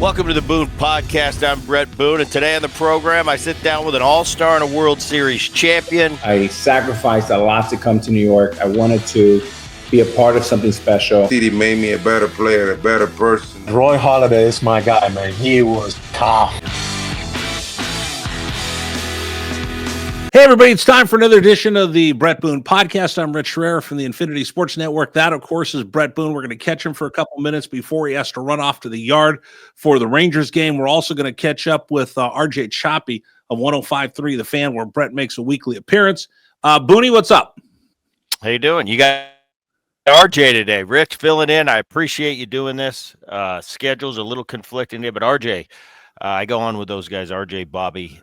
Welcome to the Boone Podcast. I'm Bret Boone, and today on the program, I sit down with an all-star and a World Series champion. I sacrificed a lot to come to New York. I wanted to be a part of something special. He made me a better player, a better person. Roy Halladay is my guy, man. He was tough. Hey, everybody, it's time for another edition of the Bret Boone Podcast. I'm Rich Herrera from the Infinity Sports Network. That, of course, is Bret Boone. We're going to catch him for a couple minutes before he has to run off to the yard for the Rangers game. We're also going to catch up with RJ Choppy of 105.3 The Fan, where Bret makes a weekly appearance. Boonie, what's up? How you doing? You got RJ today. Rich filling in. I appreciate you doing this. Schedule's a little conflicting there, but RJ, I go on with those guys, RJ, Bobby,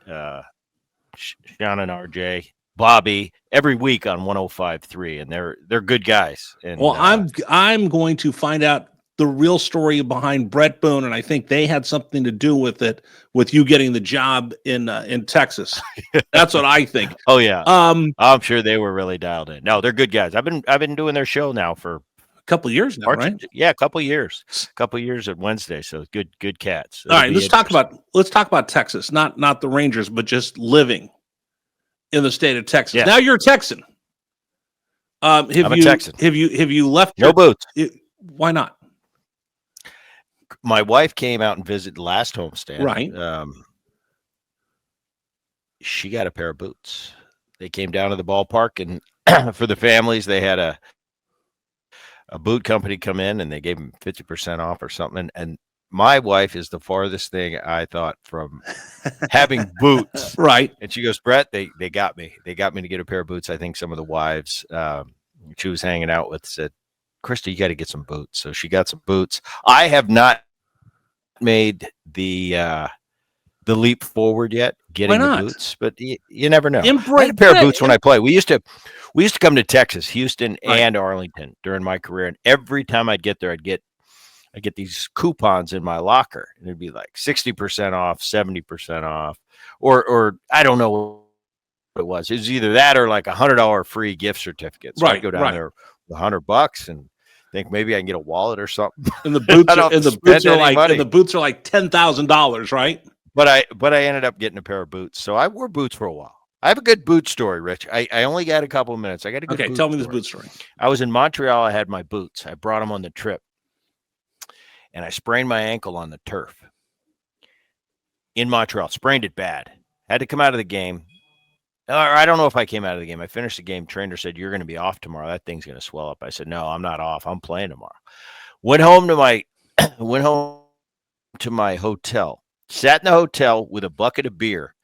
Sean and RJ, Bobby, every week on 105.3, and they're good guys. And well, I'm going to find out the real story behind Bret Boone, and I think they had something to do with it, with you getting the job in Texas. That's what I think. Oh yeah, I'm sure they were really dialed in. No, they're good guys. I've been doing their show now for a couple of years now, right? Yeah, a couple of years at Wednesday. So good cats. All right, let's talk about Texas, not the Rangers, but just living in the state of Texas. Yes. Now you're a Texan. I'm a Texan. Have you left? No boots. Why not? My wife came out and visited last homestand. Right. She got a pair of boots. They came down to the ballpark, and for the families, they had a boot company come in, and they gave them 50% off or something. And my wife is the farthest thing I thought from having boots. Right. And she goes, Bret, they got me. They got me to get a pair of boots. I think some of the wives she was hanging out with said, Krista, you got to get some boots. So she got some boots. I have not made the leap forward yet, getting the boots, but you never know. I had a pair of boots when I play. We used to come to Texas, Houston, and Arlington during my career, and every time I'd get there, I'd get these coupons in my locker, and it'd be like 60% off, 70% off, or I don't know what it was. It was either that or like $100 free gift certificate. So I'd go down there with $100 and think maybe I can get a wallet or something. And the boots are like $10,000, right? But I ended up getting a pair of boots. So I wore boots for a while. I have a good boot story, Rich. I only got a couple of minutes. I got a good Okay, tell me this boot story. I was in Montreal. I had my boots. I brought them on the trip. And I sprained my ankle on the turf in Montreal. Sprained it bad. Had to come out of the game. Or I don't know if I came out of the game. I finished the game. Trainer said, you're going to be off tomorrow. That thing's going to swell up. I said, no, I'm not off. I'm playing tomorrow. Went home to my hotel. Sat in the hotel with a bucket of beer.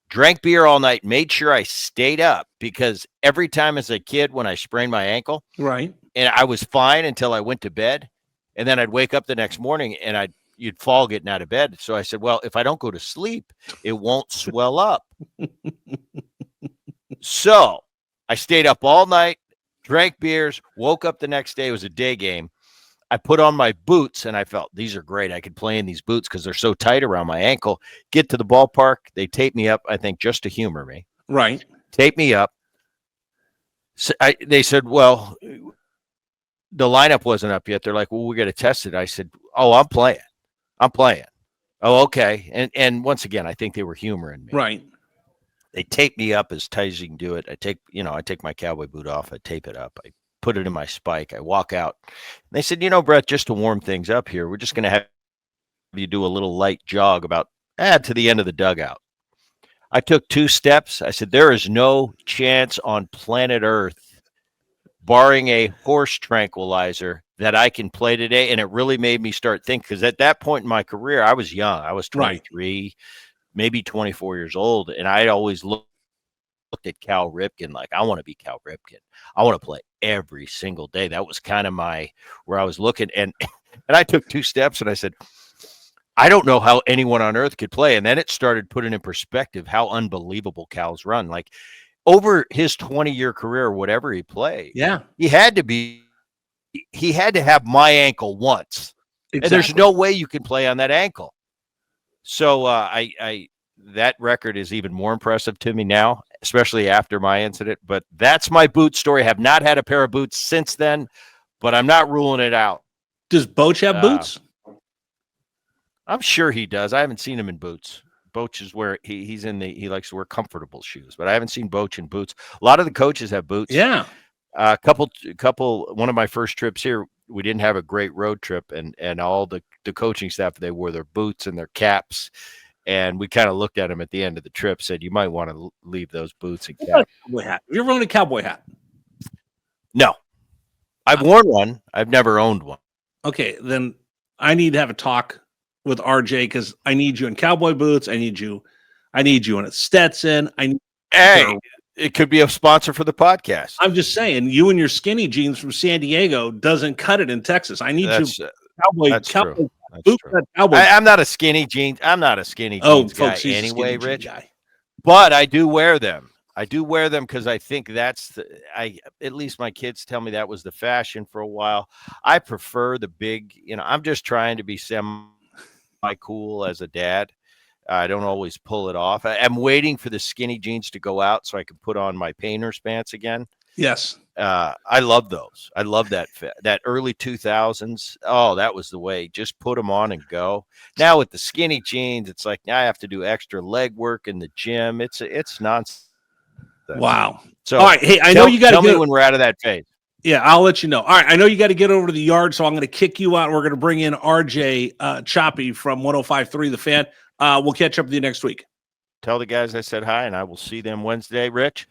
Drank beer all night. Made sure I stayed up because every time as a kid when I sprained my ankle, right, and I was fine until I went to bed, and then I'd wake up the next morning and you'd fall getting out of bed. So I said, well, if I don't go to sleep, it won't swell up. So I stayed up all night, drank beers, woke up the next day. It was a day game. I put on my boots and I felt these are great. I could play in these boots because they're so tight around my ankle. Get to the ballpark. They tape me up, I think, just to humor me. Right. Tape me up. So they said, well, the lineup wasn't up yet. They're like, well, we got to test it. I said, oh, I'm playing. Oh, okay. And once again, I think they were humoring me. Right. They tape me up as tight as you can do it. I take my cowboy boot off. I tape it up. I put it in my spike. I walk out. They said, Bret, just to warm things up here, we're just going to have you do a little light jog about to the end of the dugout. I took 2 steps. I said, there is no chance on planet Earth, barring a horse tranquilizer, that I can play today. And it really made me start thinking, because at that point in my career, I was young. I was 23, maybe 24 years old. And I always looked at Cal Ripken like, I want to be Cal Ripken. I want to play every single day. That was kind of where I was looking. And I took 2 steps and I said, I don't know how anyone on earth could play. And then it started putting in perspective how unbelievable Cal's run. Like over his 20-year career, whatever he played, he had to have my ankle once. Exactly. And there's no way you can play on that ankle. So that record is even more impressive to me now, especially after my incident. But that's my boot story. Have not had a pair of boots since then, but I'm not ruling it out. Does Boch have boots? I'm sure he does. I haven't seen him in boots. Boch is where he likes to wear comfortable shoes, but I haven't seen Boch in boots. A lot of the coaches have boots. Yeah. One of my first trips here, we didn't have a great road trip, and all the coaching staff, they wore their boots and their caps, and we kind of looked at them at the end of the trip, said you might want to leave those boots and cap. Cowboy hat. Have you ever owned a cowboy hat? No, I've worn one. I've never owned one. Okay, then I need to have a talk with RJ because I need you in cowboy boots. I need you in a Stetson. Hey, it could be a sponsor for the podcast. I'm just saying, you and your skinny jeans from San Diego doesn't cut it in Texas. I need you cowboy. That's cowboy true. That's boot true. cut cowboy. I'm not a skinny jeans. I'm not a skinny jeans guy folks, he's a anyway, skinny jean Rich. guy. But I do wear them. Because I think that's at least my kids tell me that was the fashion for a while. I prefer the big, I'm just trying to be semi-cool as a dad. I don't always pull it off. I'm waiting for the skinny jeans to go out so I can put on my painter's pants again. Yes. I love those. I love that early 2000s. Oh, that was the way. Just put them on and go. Now with the skinny jeans, it's like now I have to do extra leg work in the gym. It's nonsense. Wow. So, all right. Hey, I know you got to tell me when we're out of that phase. Yeah, I'll let you know. All right. I know you got to get over to the yard, so I'm going to kick you out. We're going to bring in RJ Choppy from 105.3 The Fan. We'll catch up with you next week. Tell the guys I said hi, and I will see them Wednesday. Rich,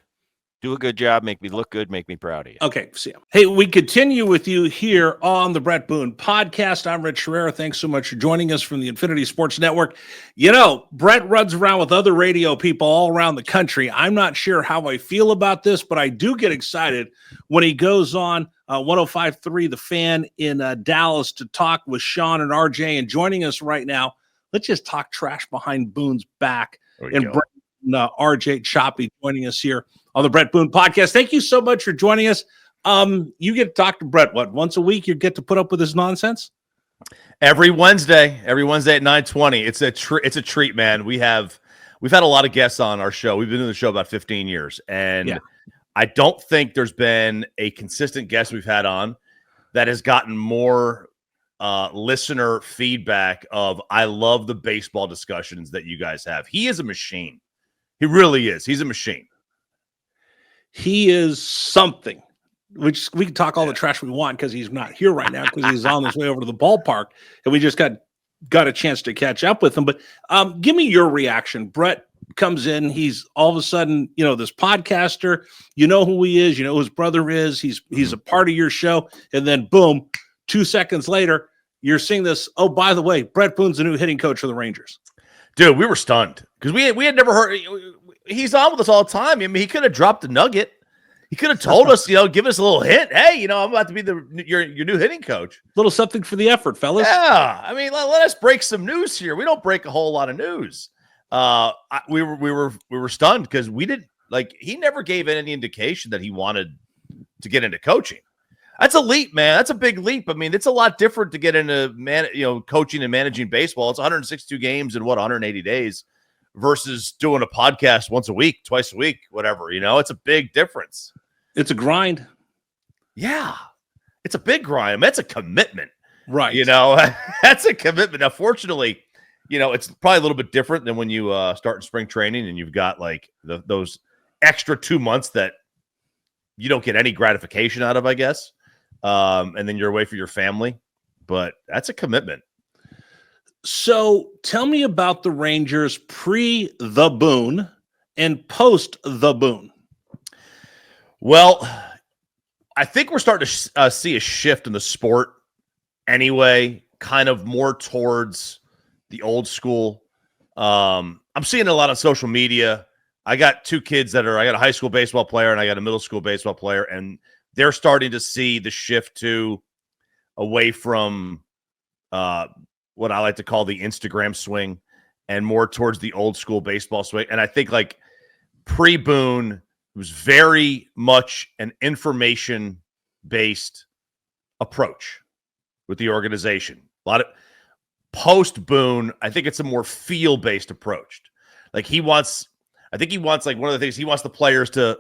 do a good job. Make me look good. Make me proud of you. Okay, see you. Hey, we continue with you here on the Bret Boone podcast. I'm Rich Herrera. Thanks so much for joining us from the Infinity Sports Network. Bret runs around with other radio people all around the country. I'm not sure how I feel about this, but I do get excited when he goes on 105.3 The Fan in Dallas to talk with Sean and RJ. And joining us right now, let's just talk trash behind Boone's back. And RJ Choppy joining us here on the Bret Boone podcast. Thank you so much for joining us. You get to talk to Bret, once a week? You get to put up with his nonsense? Every Wednesday at 9:20. It's a treat, man. We've had a lot of guests on our show. We've been doing the show about 15 years, and I don't think there's been a consistent guest we've had on that has gotten more listener feedback of I love the baseball discussions that you guys have. He is a machine. He really is. He's a machine. He is something. We can talk all the trash we want because he's not here right now because he's on his way over to the ballpark, and we just got a chance to catch up with him. But give me your reaction. Bret comes in. He's all of a sudden, this podcaster. You know who he is. You know who his brother is. He's a part of your show, and then boom, 2 seconds later, you're seeing this. Oh, by the way, Bret Boone's the new hitting coach for the Rangers. Dude, we were stunned because we had never heard. He's on with us all the time. I mean, he could have dropped a nugget. He could have told us, give us a little hint. Hey, I'm about to be your new hitting coach. Little something for the effort, fellas. Yeah, I mean, let us break some news here. We don't break a whole lot of news. We were stunned because we didn't he never gave any indication that he wanted to get into coaching. That's a leap, man. That's a big leap. I mean, it's a lot different to get into coaching and managing baseball. It's 162 games in 180 days versus doing a podcast once a week, twice a week, whatever. It's a big difference. It's a grind. Yeah, it's a big grind. I mean, that's a commitment, right? That's a commitment. Now, fortunately, it's probably a little bit different than when you start in spring training and you've got those extra 2 months that you don't get any gratification out of, I guess. And then you're away for your family, but that's a commitment. So tell me about the Rangers pre the Boone and post the Boone. Well, I think we're starting to see a shift in the sport anyway, kind of more towards the old school. I'm seeing a lot on social media. I got two kids I got a high school baseball player and I got a middle school baseball player, and they're starting to see the shift away from what I like to call the Instagram swing and more towards the old school baseball swing. And I think pre-Boone, it was very much an information-based approach with the organization. A lot of post-Boone, I think it's a more feel-based approach. One of the things, he wants the players to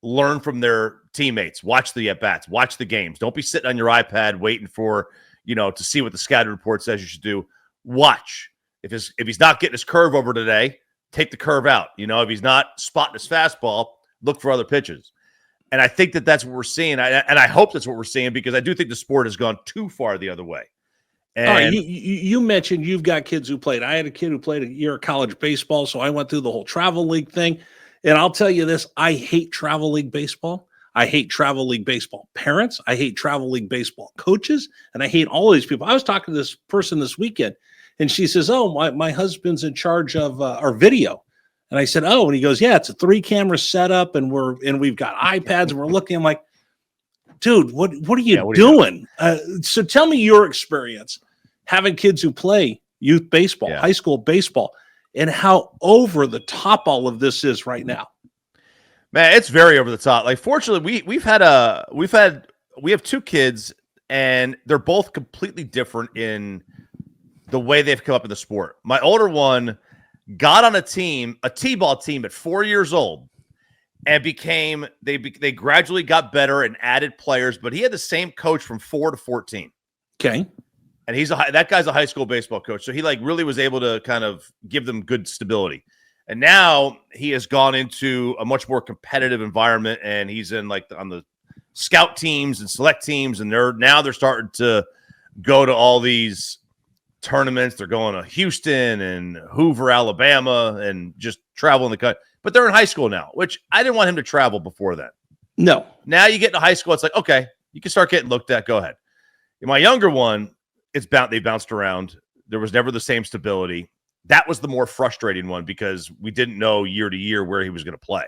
learn from their teammates, watch the at-bats, watch the games. Don't be sitting on your iPad waiting for, to see what the scouting report says you should do. Watch. If he's not getting his curve over today, take the curve out. If he's not spotting his fastball, look for other pitches. And I think that's what we're seeing. And I hope that's what we're seeing, because I do think the sport has gone too far the other way. And all right, you mentioned you've got kids who played. I had a kid who played a year of college baseball, so I went through the whole travel league thing. And I'll tell you this, I hate travel league baseball. I hate travel league baseball parents. I hate travel league baseball coaches. And I hate all of these people. I was talking to this person this weekend, and she says, oh, my husband's in charge of our video. And I said, oh, and he goes, yeah, it's a 3-camera setup, and we've got iPads, and we're looking. I'm like, dude, what are you doing? So tell me your experience having kids who play youth baseball, high school baseball, and how over the top all of this is right now. Man, it's very over the top. Like, fortunately, we have 2 kids, and they're both completely different in the way they've come up in the sport. My older one got on a T-ball team at 4 years old, and they gradually got better and added players, but he had the same coach from 4 to 14. Okay. And that guy's a high school baseball coach. So he really was able to kind of give them good stability. And now he has gone into a much more competitive environment, and he's in on the scout teams and select teams. And they're starting to go to all these tournaments. They're going to Houston and Hoover, Alabama, and just traveling the country. But they're in high school now, which I didn't want him to travel before that. No. Now you get into high school, it's like, okay, you can start getting looked at. Go ahead. My younger one, they bounced around. There was never the same stability. That was the more frustrating one, because we didn't know year to year where he was going to play.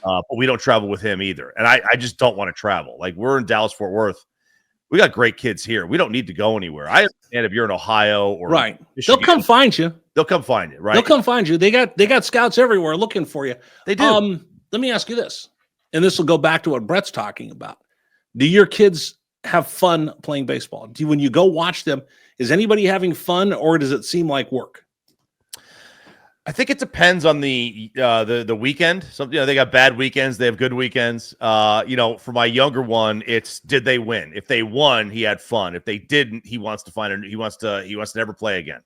But we don't travel with him either. And I just don't want to travel. Like, we're in Dallas, Fort Worth. We got great kids here. We don't need to go anywhere. I understand if you're in Ohio or right. Michigan, they'll come find you. They'll come find you, right? They'll come find you. They got scouts everywhere looking for you. They do. Let me ask you this, and this will go back to what Brett's talking about. Do your kids have fun playing baseball? When you go watch them, is anybody having fun, or does it seem like work? I think it depends on the weekend. They got bad weekends, they have good weekends. For my younger one, it's did they win? If they won, he had fun. If they didn't, he wants to never play again.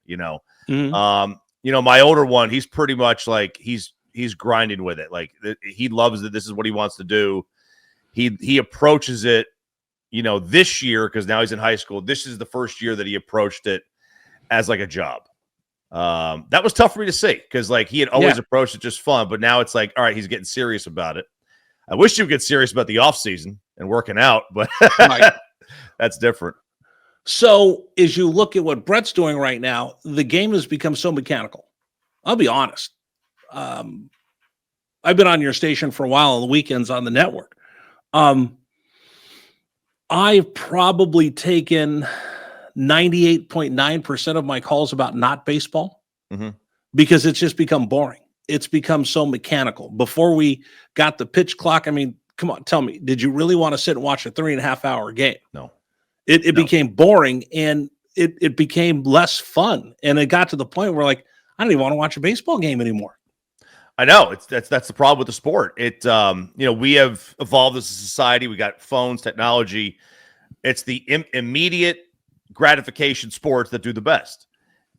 Mm-hmm. My older one, he's pretty much like he's grinding with it. Like, he loves it. This is what he wants to do. He approaches it, this year, because now he's in high school. This is the first year that he approached it as like a job. That was tough for me to see, because he had always approached it just fun, but now it's like, all right, he's getting serious about it. I wish you would get serious about the off season and working out, but right. That's different. So as you look at what Brett's doing right now, the game has become so mechanical. I'll be honest. I've been on your station for a while on the weekends on the network. I've probably taken 98.9% of my calls about not baseball, because it's just become boring. It's become so mechanical. Before we got the pitch clock, I mean, come on, tell me, did you really want to sit and watch a 3.5 hour game? No. It became boring, and it became less fun. And it got to the point where, like, I don't even want to watch a baseball game anymore. I know that's the problem with the sport. We have evolved as a society. We got phones, technology. It's the immediate gratification sports that do the best.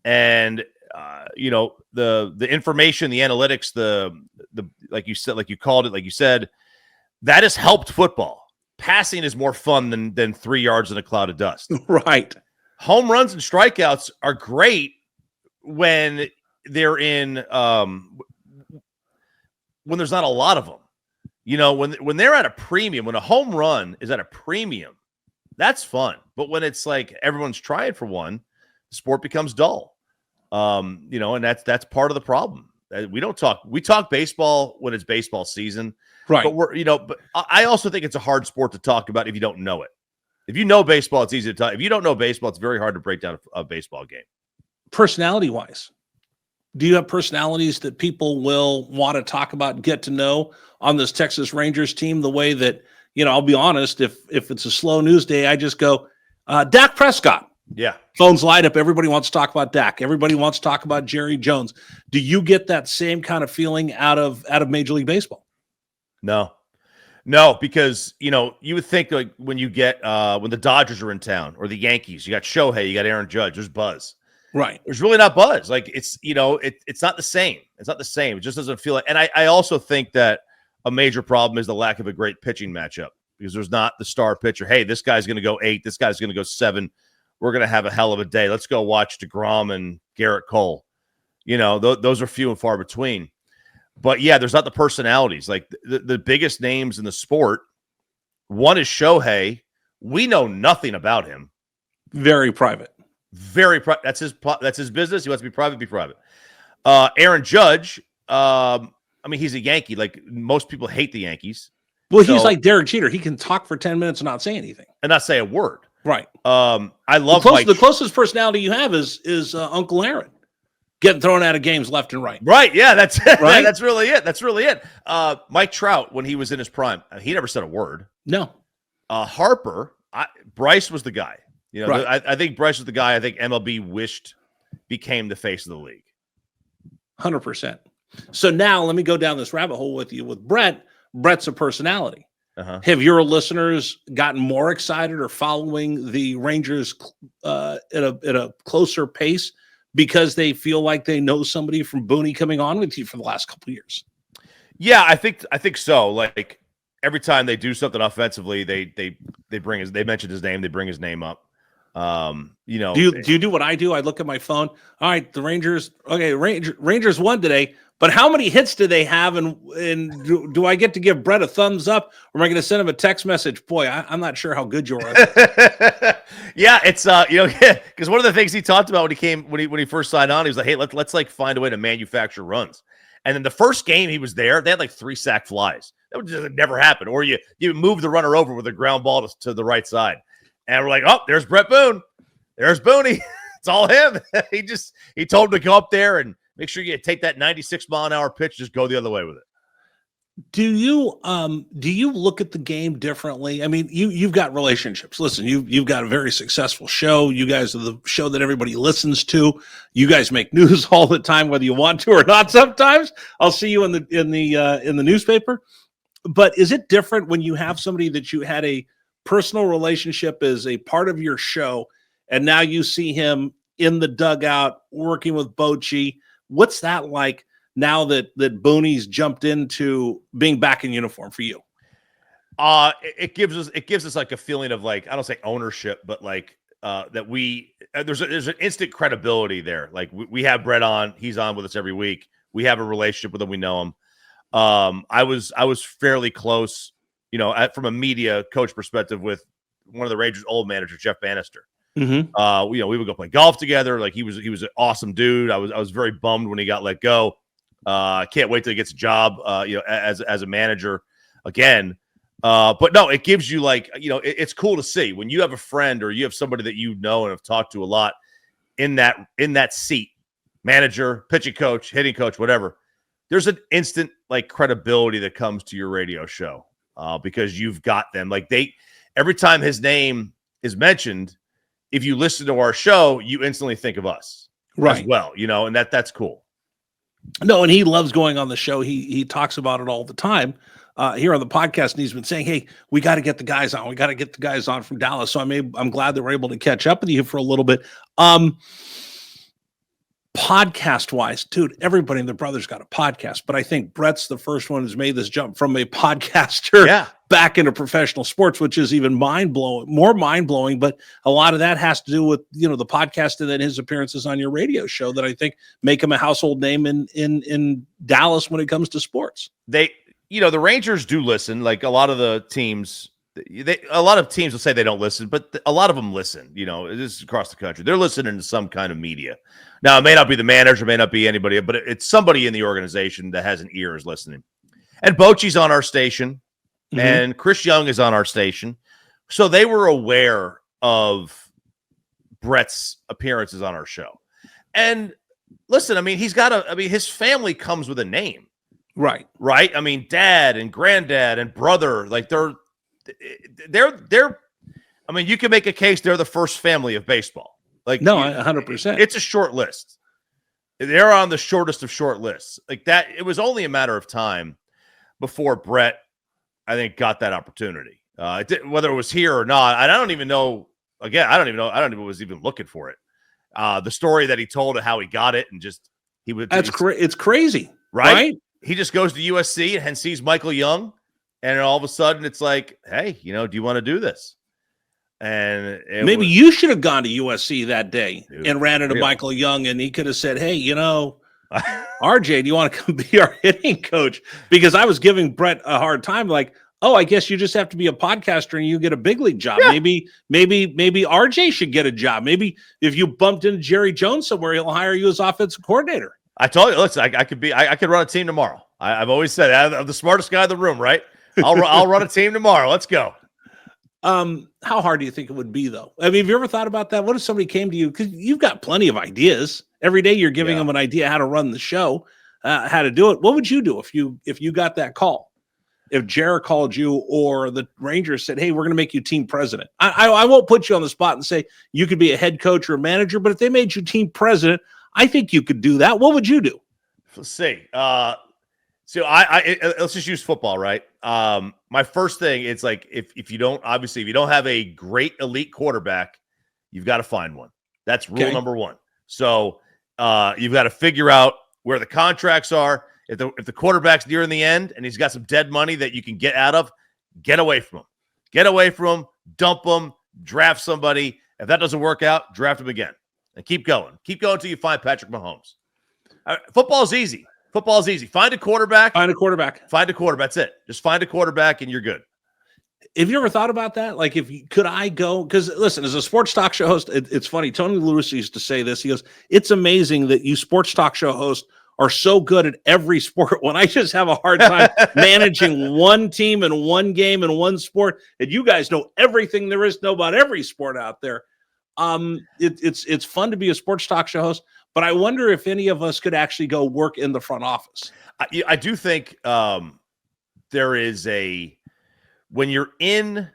And the information, the analytics, the like you said, like you called it, like you said, that has helped football. Passing is more fun than 3 yards in a cloud of dust. Right. Home runs and strikeouts are great when they're in when there's not a lot of them. When they're at a premium, when a home run is at a premium, that's fun. But when it's like everyone's trying for one, the sport becomes dull. And that's part of the problem. We talk baseball when it's baseball season. Right. But I also think it's a hard sport to talk about if you don't know it. If you know baseball, it's easy to talk. If you don't know baseball, it's very hard to break down a baseball game. Personality wise, do you have personalities that people will want to talk about and get to know on this Texas Rangers team? The way that, I'll be honest, if it's a slow news day, I just go, Dak Prescott. Yeah. Phones light up. Everybody wants to talk about Dak. Everybody wants to talk about Jerry Jones. Do you get that same kind of feeling out of Major League Baseball? No, because, you would think, like, when you get when the Dodgers are in town or the Yankees, you got Shohei, you got Aaron Judge, there's buzz. Right. There's really not buzz. Like it's it's not the same. It's not the same. It just doesn't feel like. And I also think that a major problem is the lack of a great pitching matchup because there's not the star pitcher. Hey, this guy's going to go 8. This guy's going to go 7. We're going to have a hell of a day. Let's go watch DeGrom and Garrett Cole. Those are few and far between. But yeah, there's not the personalities. Like the biggest names in the sport. One is Shohei. We know nothing about him. Very private. Very private. That's his business. He wants to be private. Be private. Aaron Judge. He's a Yankee. Like most people hate the Yankees. Well, he's like Derek Jeter. He can talk for 10 minutes and not say anything. And not say a word. Right. I love the closest personality you have is Uncle Aaron, getting thrown out of games left and right. Right. Yeah, that's it. Right? That's really it. Mike Trout, when he was in his prime, he never said a word. No. Harper, Bryce was the guy. Right. I think Bryce was the guy I think MLB wished became the face of the league. 100%. So now let me go down this rabbit hole with you. With Bret, Bret's a personality. Uh-huh. Have your listeners gotten more excited or following the Rangers at a closer pace because they feel like they know somebody from Boonie coming on with you for the last couple of years? Yeah, I think so. Like every time they do something offensively, they mention his name, they bring his name up. Do you do what I do? I look at my phone. All right, the Rangers. Okay, Rangers won today, but how many hits do they have? And do I get to give Bret a thumbs up, or am I going to send him a text message? Boy, I'm not sure how good you are. Yeah, it's because one of the things he talked about when he first signed on, he was like, hey, let's like find a way to manufacture runs. And then the first game he was there, they had like 3 sack flies. That would just never happen. Or you move the runner over with a ground ball to the right side. And we're like, oh, there's Bret Boone. There's Boonie. It's all him. He told him to go up there and make sure you take that 96-mile-an-hour pitch, just go the other way with it. Do you look at the game differently? I mean, you've got relationships. Listen, you've got a very successful show. You guys are the show that everybody listens to. You guys make news all the time, whether you want to or not. Sometimes I'll see you in the newspaper. But is it different when you have somebody that you had a personal relationship as a part of your show, and now you see him in the dugout working with Bochy? What's that like now that Boonie's jumped into being back in uniform for you? It gives us like a feeling of like, I don't say ownership, but like that there's an instant credibility there. Like we have Bret on, he's on with us every week. We have a relationship with him. We know him. I was fairly close, from a media coach perspective with one of the Rangers' old managers, Jeff Bannister. Mm-hmm. We would go play golf together. Like he was an awesome dude. I was very bummed when he got let go. Can't wait till he gets a job, as a manager again. But no, it gives you like, it's cool to see when you have a friend or you have somebody that and have talked to a lot in that seat, manager, pitching coach, hitting coach, whatever. There's an instant like credibility that comes to your radio show because you've got them. Like every time his name is mentioned, if you listen to our show, you instantly think of us as well, and that's cool. No, and he loves going on the show. He talks about it all the time here on the podcast, and he's been saying, hey, we got to get the guys on. We got to get the guys on from Dallas. So I'm glad that we're able to catch up with you for a little bit. Podcast wise, dude, everybody and their brother's got a podcast, but I think Bret's the first one who's made this jump from a podcaster back into professional sports, which is even more mind blowing. But a lot of that has to do with, the podcast and then his appearances on your radio show that I think make him a household name in Dallas when it comes to sports. The Rangers do listen. Like a lot of the teams, a lot of teams will say they don't listen, but a lot of them listen. This is across the country. They're listening to some kind of media. Now, it may not be the manager, it may not be anybody, but it's somebody in the organization that has an ear is listening. And Bochy's on our station, and Chris Young is on our station. So they were aware of Bret's appearances on our show. And listen, his family comes with a name. Right. I mean, dad and granddad and brother, like they're you can make a case they're the first family of baseball. Like no, 100%. It's a short list. They're on the shortest of short lists. Like that, it was only a matter of time before Bret, I think, got that opportunity. Whether it was here or not, I don't even know. Again, I don't even know if it was even looking for it. The story that he told of how he got it and just it's crazy, right? He just goes to USC and sees Michael Young, and all of a sudden it's like, hey, do you want to do this? And maybe you should have gone to USC that day and ran into real. Michael Young, and he could have said, hey, RJ, do you want to come be our hitting coach? Because I was giving Bret a hard time, like, oh, I guess you just have to be a podcaster and you get a big league job. Yeah. Maybe RJ should get a job. Maybe if you bumped into Jerry Jones somewhere, he'll hire you as offensive coordinator. I told you, listen, I could run a team tomorrow. I've always said I'm the smartest guy in the room, right? I'll run a team tomorrow. Let's go. How hard do you think it would be, though? I mean, have you ever thought about that? What if somebody came to you? Because you've got plenty of ideas. Every day you're giving them an idea how to run the show, how to do it. What would you do if you got that call? If Jared called you or the Rangers said, hey, we're going to make you team president. I won't put you on the spot and say you could be a head coach or a manager, but if they made you team president, I think you could do that. What would you do? Let's see. So let's just use football, right? My first thing, it's like if you don't have a great elite quarterback, you've got to find one. That's rule number one. So you've got to figure out where the contracts are. If the quarterback's nearing the end and he's got some dead money that you can get out of, get away from him. Get away from him, dump him, draft somebody. If that doesn't work out, draft him again. And keep going. Keep going until you find Patrick Mahomes. Football's easy. Football's easy. Find a quarterback. That's it. Just find a quarterback and you're good. Have you ever thought about that? Like, could I go? Because listen, as a sports talk show host, it's funny. Tony Lewis used to say this. He goes, "It's amazing that you sports talk show hosts are so good at every sport when I just have a hard time managing one team and one game and one sport. And you guys know everything there is to know about every sport out there." It's fun to be a sports talk show host, but I wonder if any of us could actually go work in the front office. I do think there is when you're in.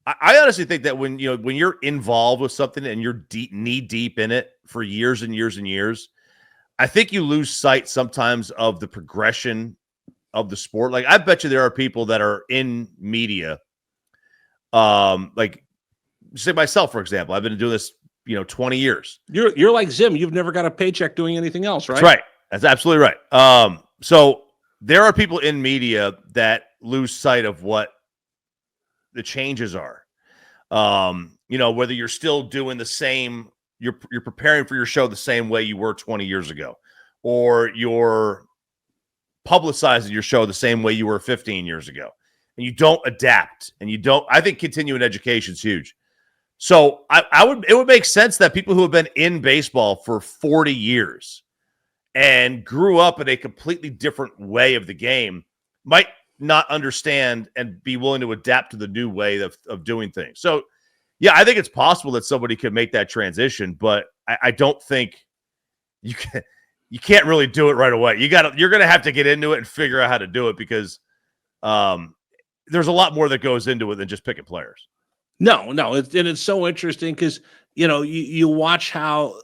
I honestly think that when you're involved with something and you're knee deep in it for years and years and years, I think you lose sight sometimes of the progression of the sport. Like, I bet you there are people that are in media, like say myself, for example. I've been doing this, 20 years. You're like Zim. You've never got a paycheck doing anything else, right? That's right. That's absolutely right. So there are people in media that lose sight of what the changes are. Whether you're still doing the same, you're preparing for your show the same way you were 20 years ago, or you're publicizing your show the same way you were 15 years ago, and you don't adapt, and I think continuing education is huge. So it would make sense that people who have been in baseball for 40 years and grew up in a completely different way of the game might not understand and be willing to adapt to the new way of doing things. So, yeah, I think it's possible that somebody could make that transition, but I don't think you can't really do it right away. You're going to have to get into it and figure out how to do it, because there's a lot more that goes into it than just picking players. No, it's so interesting because you watch how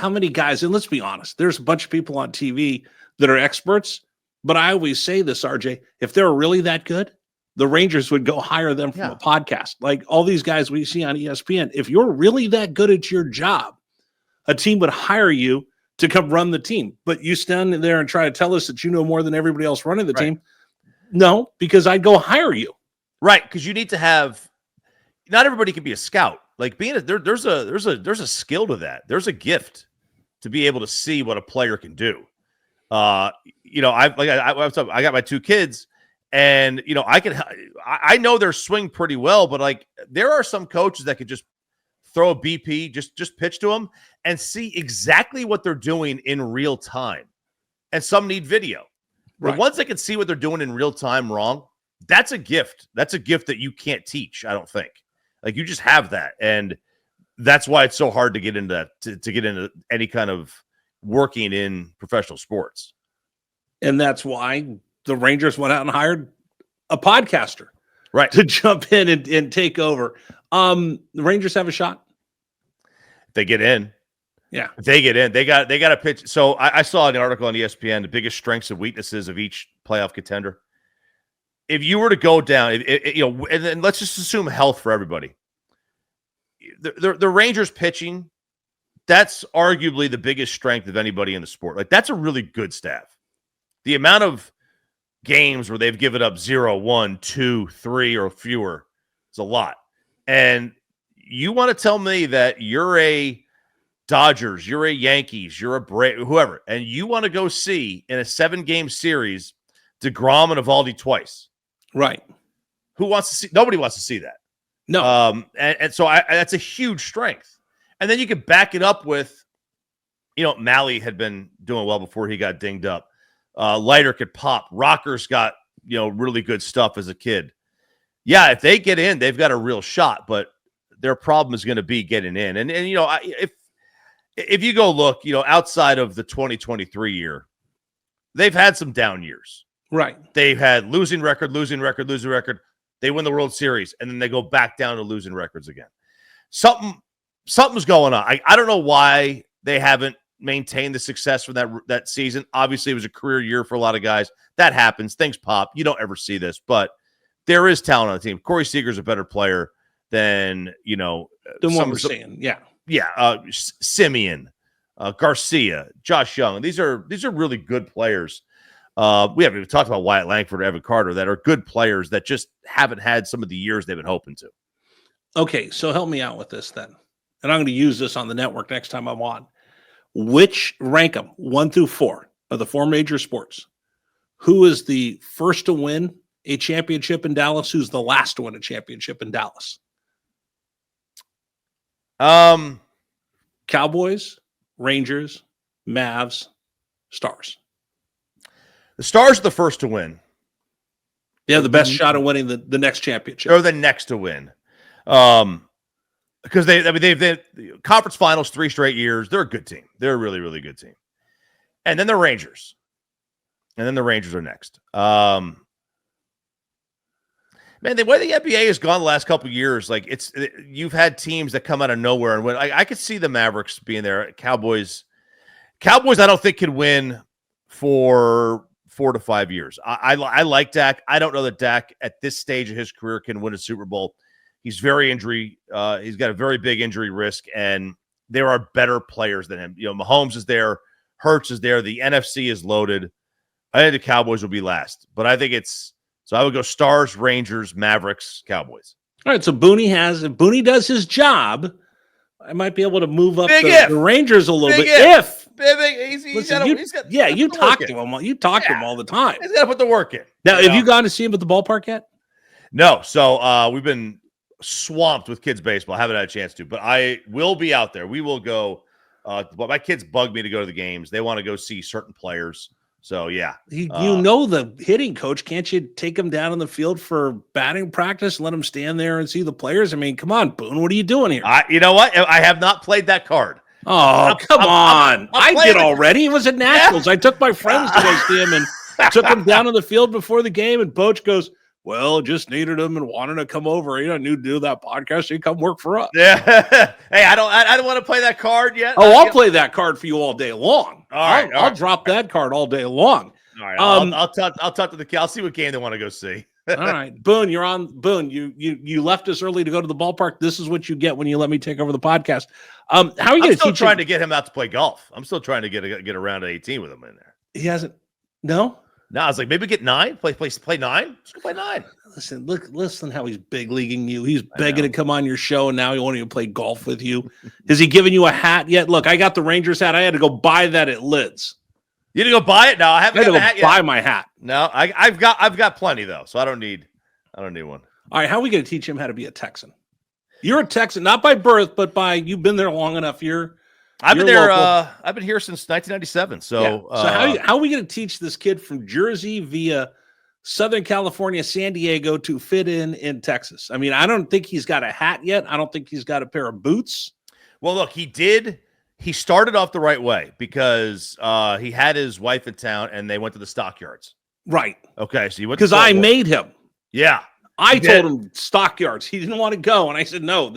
many guys, and let's be honest, there's a bunch of people on TV that are experts. But I always say this, RJ, if they're really that good, the Rangers would go hire them from a podcast. Like all these guys we see on ESPN, if you're really that good at your job, a team would hire you to come run the team. But you stand there and try to tell us that you know more than everybody else running the team. No, because I'd go hire you. Right, because you need to have. Not everybody can be a scout. Like there's a skill to that. There's a gift to be able to see what a player can do. I got my two kids, and I know their swing pretty well, but like there are some coaches that could just throw a BP, just pitch to them and see exactly what they're doing in real time. And some need video. Right. The ones that can see what they're doing in real time wrong, that's a gift. That's a gift that you can't teach, I don't think. Like, you just have that, and that's why it's so hard to get into that, to get into any kind of working in professional sports. And that's why the Rangers went out and hired a podcaster, right, to jump in and take over. The Rangers have a shot. They get in. Yeah, they get in. They got a pitch. So I saw an article on ESPN, the biggest strengths and weaknesses of each playoff contender. If you were to go down, and then let's just assume health for everybody. The Rangers pitching that's arguably the biggest strength of anybody in the sport. Like, that's a really good staff. The amount of games where they've given up 0, 1, 2, 3 or fewer is a lot. And you want to tell me that you're a Dodgers, you're a Yankees, you're a whoever, and you want to go see in a 7-game series DeGrom and Eovaldi twice. Right. Who wants to see? Nobody wants to see that. No. And so that's a huge strength. And then you can back it up with, Malley had been doing well before he got dinged up. Leiter could pop. Rocker's got, really good stuff as a kid. Yeah, if they get in, they've got a real shot, but their problem is going to be getting in. And if you go look, outside of the 2023 year, they've had some down years. Right. They've had losing record. They win the World Series, and then they go back down to losing records again. Something's going on. I don't know why they haven't maintained the success from that season. Obviously, it was a career year for a lot of guys. That happens. Things pop. You don't ever see this, but there is talent on the team. Corey Seager's a better player than what we're saying. Yeah. Yeah. Simeon, Garcia, Josh Young. These are really good players. We haven't even talked about Wyatt Langford or Evan Carter that are good players that just haven't had some of the years they've been hoping to. Okay, so help me out with this then. And I'm going to use this on the network next time I'm on. Rank them 1 through 4 of the 4 major sports. Who is the first to win a championship in Dallas? Who's the last to win a championship in Dallas? Cowboys, Rangers, Mavs, Stars. The Stars are the first to win. They have the best shot of winning the next championship. Or the next to win. Because they've conference finals 3 straight years. They're a good team. They're a really, really good team. And then the Rangers. And then the Rangers are next. Man, the way the NBA has gone the last couple of years, like you've had teams that come out of nowhere and win. I could see the Mavericks being there. Cowboys, I don't think could win for 4 to 5 years. I like Dak. I don't know that Dak at this stage of his career can win a Super Bowl. He's very injury. He's got a very big injury risk, and there are better players than him. Mahomes is there. Hurts is there. The NFC is loaded. I think the Cowboys will be last, but I think so I would go Stars, Rangers, Mavericks, Cowboys. All right, so if Boonie does his job, I might be able to move up the Rangers a little bit. You talk to him. You talk to him all the time. He's got to put the work in. Now, have you gone to see him at the ballpark yet? No. So we've been swamped with kids baseball. I haven't had a chance to, but I will be out there. We will go. But my kids bug me to go to the games. They want to go see certain players. So, yeah. The hitting coach. Can't you take him down on the field for batting practice and let him stand there and see the players? I mean, come on, Boone. What are you doing here? You know what? I have not played that card. Oh, come on. I did already. It was at Nationals. Yeah. I took my friends to go see him and took him down on the field before the game. And Boach goes, well, just needed him and wanted to come over. You don't need to do that podcast. So you come work for us. Yeah. Hey, I don't want to play that card yet. Oh, I'll play that card for you all day long. All right. I'll drop that card all day long. All right. I'll talk to the kid. I'll see what game they want to go see. All right. Boone, you're on. Boone, you left us early to go to the ballpark. This is what you get when you let me take over the podcast. How are you going to still trying to get him out to play golf. I'm still trying to get around to 18 with him in there. He hasn't. No? No, I was like, maybe get 9. Play 9. Let's go play 9. Listen how he's big leaguing you. He's begging to come on your show, and now he won't even play golf with you. Has he given you a hat yet? Look, I got the Rangers hat. I had to go buy that at Lids. You had to go buy it? No, I haven't got a hat yet. Buy my hat. No, I've got plenty though, so I don't need one. All right, how are we going to teach him how to be a Texan? You're a Texan, not by birth, but you've been there long enough. I've been there. I've been here since 1997. So, so how are we going to teach this kid from Jersey via Southern California, San Diego to fit in Texas? I mean, I don't think he's got a hat yet. I don't think he's got a pair of boots. Well, look, he did. He started off the right way because he had his wife in town and they went to the stockyards. Right. Okay. So you went because I made him. Yeah. I told him stockyards. He didn't want to go, and I said no.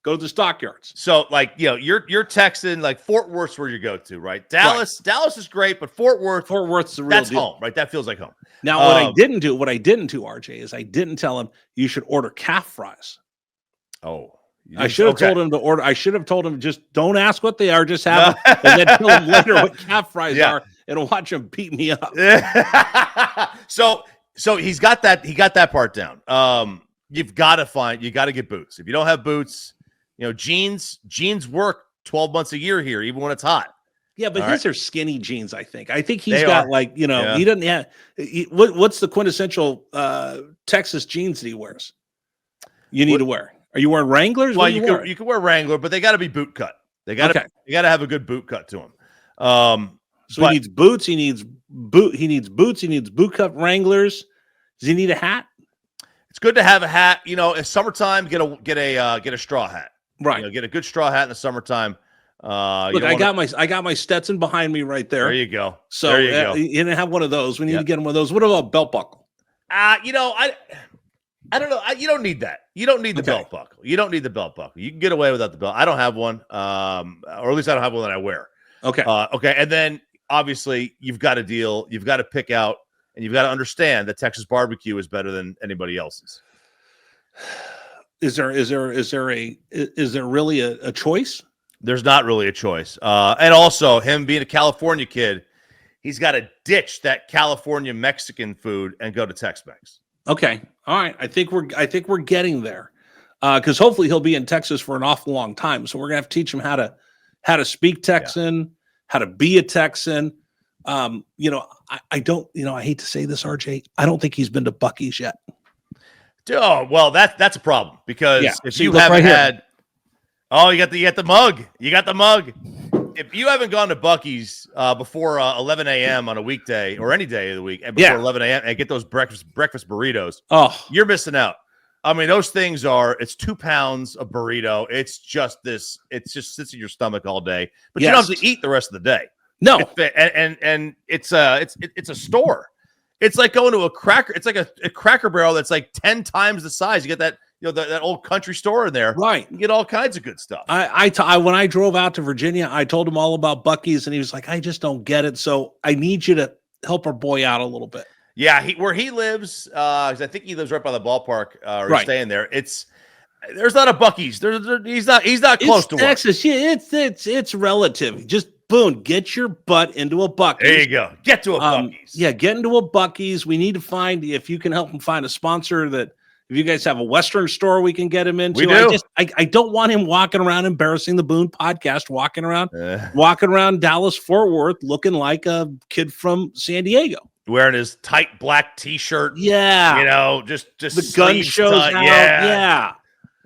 Go to the stockyards. So, you're Texan, like Fort Worth's where you go to, right? Dallas is great, but Fort Worth's the real deal. Home, right? That feels like home. Now, what I didn't do, RJ, is I didn't tell him you should order calf fries. Oh, I should have told him to order. I should have told him just don't ask what they are, just have them, and then tell him later what calf fries are, and watch him beat me up. So he's got that. He got that part down. You got to get boots. If you don't have boots, jeans work 12 months a year here, even when it's hot. Yeah, but his are skinny jeans. I think he's got he doesn't have. What's the quintessential Texas jeans that he wears? You need to wear. Are you wearing Wranglers? Well, you can wear Wrangler, but they got to be boot cut. You got to have a good boot cut to them. So he needs boots. He needs boots. He needs boot cut Wranglers. Does he need a hat? It's good to have a hat. It's summertime. Get a straw hat. Right. Get a good straw hat in the summertime. Look, I got my Stetson behind me right there. There you go. So there you go. You didn't have one of those. We need to get him one of those. What about a belt buckle? I don't know. You don't need that. You don't need the belt buckle. You don't need the belt buckle. You can get away without the belt. I don't have one, or at least I don't have one that I wear. Okay. Okay. And then obviously you've got to deal. You've got to pick out, and you've got to understand that Texas barbecue is better than anybody else's. Is there really a choice? There's not really a choice. And also him being a California kid, he's got to ditch that California Mexican food and go to Tex-Mex. Okay. All right. I think we're getting there. Because hopefully he'll be in Texas for an awful long time. So we're gonna have to teach him how to speak Texan, how to be a Texan. I don't, I hate to say this, RJ. I don't think he's been to Buc-ee's yet. Oh, well, that's a problem because if you haven't had, you got the mug. You got the mug. If you haven't gone to Buc-ee's before 11 a.m. on a weekday or any day of the week, and before 11 a.m. and get those breakfast burritos, you're missing out. I mean, those things it's 2 pounds of burrito. It just sits in your stomach all day, but you don't have to eat the rest of the day. No, and it's a store. It's like going to a cracker. It's like a Cracker Barrel that's like 10 times the size. You get that. That old country store in there. Right. You get all kinds of good stuff. When I drove out to Virginia, I told him all about Buc-ee's, and he was like, I just don't get it. So I need you to help our boy out a little bit. Yeah. Where he lives, I think he lives right by the ballpark, or he's staying there. There's not a Buc-ee's. He's not close to Texas. one. Yeah, it's relative. Just Boone, get your butt into a Buc-ee's. There you go. Get to a Buc-ee's. Yeah, get into a Buc-ee's. We need to find, if you can help him find a sponsor that, if you guys have a Western store we can get him into. We do. I don't want him walking around embarrassing the Boone podcast, walking around Dallas Fort Worth looking like a kid from San Diego. Wearing his tight black t-shirt. Yeah. Just the gun shows out. Yeah.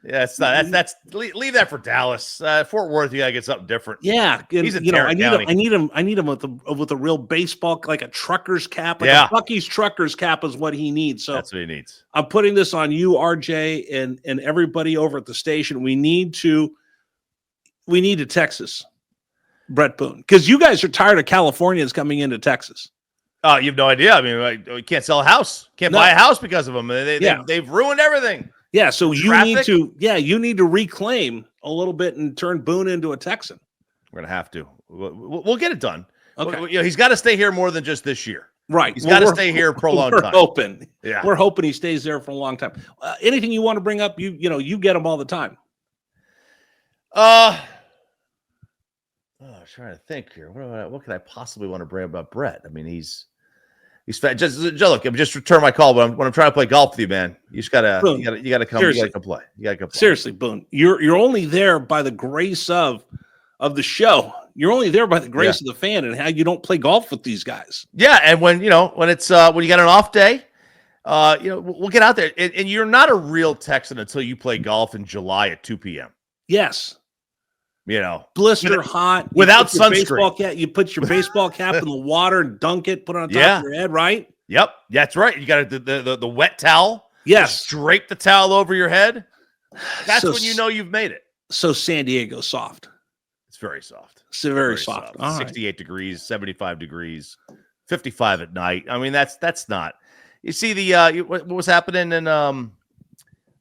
Yeah, it's not. That's leave that for Dallas. Fort Worth, you gotta get something different. Yeah, he's in Tarrant County. I need him with a real baseball, like a trucker's cap. Like a Buc-ee's trucker's cap is what he needs. So that's what he needs. I'm putting this on you, RJ, and everybody over at the station. We need to Texas, Bret Boone, because you guys are tired of Californians coming into Texas. Oh, you have no idea. I mean, we can't sell a house, buy a house because of them. They've ruined everything. Yeah, so you need to reclaim a little bit and turn Boone into a Texan. We're gonna have to. We'll get it done. Okay. He's got to stay here more than just this year. Right. He's got to stay here for a long time. We're hoping he stays there for a long time. Anything you want to bring up, you get them all the time. I'm trying to think here. What could I possibly want to bring up about Bret? I mean, he's fat. Look, I'm just return my call, but when I'm trying to play golf with you, man, you gotta come. You gotta come play. You gotta come play. Seriously, Boone, you're only there by the grace of the show. You're only there by the grace of the fan, and how you don't play golf with these guys. Yeah, and when it's when you got an off day, we'll get out there. And you're not a real Texan until you play golf in July at 2 p.m. Yes. Blister hot without sunscreen. You put your baseball cap in the water and dunk it, put it on top of your head, right? Yep, that's right. You got the wet towel. Yes, just drape the towel over your head. That's when you know you've made it. So San Diego's soft. It's very soft. It's very soft. 68 degrees, 75 degrees, 55 at night. I mean, that's not. You see what was happening in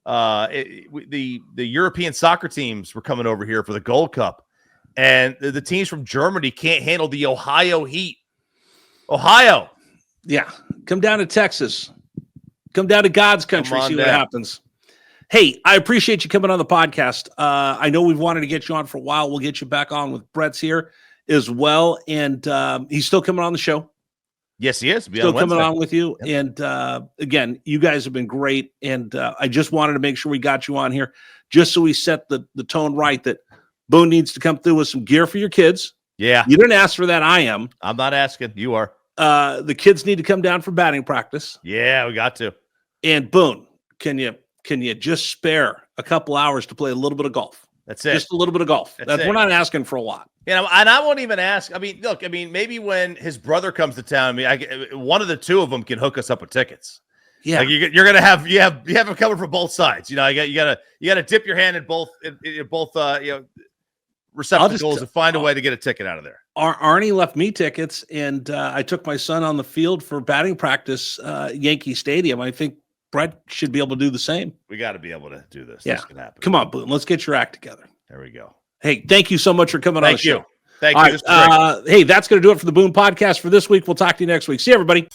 the European soccer teams were coming over here for the Gold Cup, and the teams from Germany can't handle the Ohio heat. Ohio, come down to Texas, come down to God's country, see what happens. Hey, I appreciate you coming on the podcast. I know we've wanted to get you on for a while. We'll get you back on with Bret's here as well. And he's still coming on the show. Yes, he is. Still coming on with you. Yep. And again, you guys have been great. And I just wanted to make sure we got you on here just so we set the tone right that Boone needs to come through with some gear for your kids. Yeah. You didn't ask for that. I am. I'm not asking. You are. The kids need to come down for batting practice. Yeah, we got to. And Boone, can you just spare a couple hours to play a little bit of golf? That's it. Just a little bit of golf. We're not asking for a lot. You know, and I won't even ask. I mean, look, maybe when his brother comes to town, one of the two of them can hook us up with tickets. Yeah, like you're gonna have you have it covered for both sides. You know, you gotta dip your hand in both receptacles and find a way to get a ticket out of there. Arnie left me tickets, and I took my son on the field for batting practice, Yankee Stadium. I think Bret should be able to do the same. We got to be able to do this. Yeah, this can happen. Come on, Boone. Let's get your act together. There we go. Hey, thank you so much for coming on the show. Thank you. Right, hey, that's going to do it for the Boone podcast for this week. We'll talk to you next week. See you, everybody.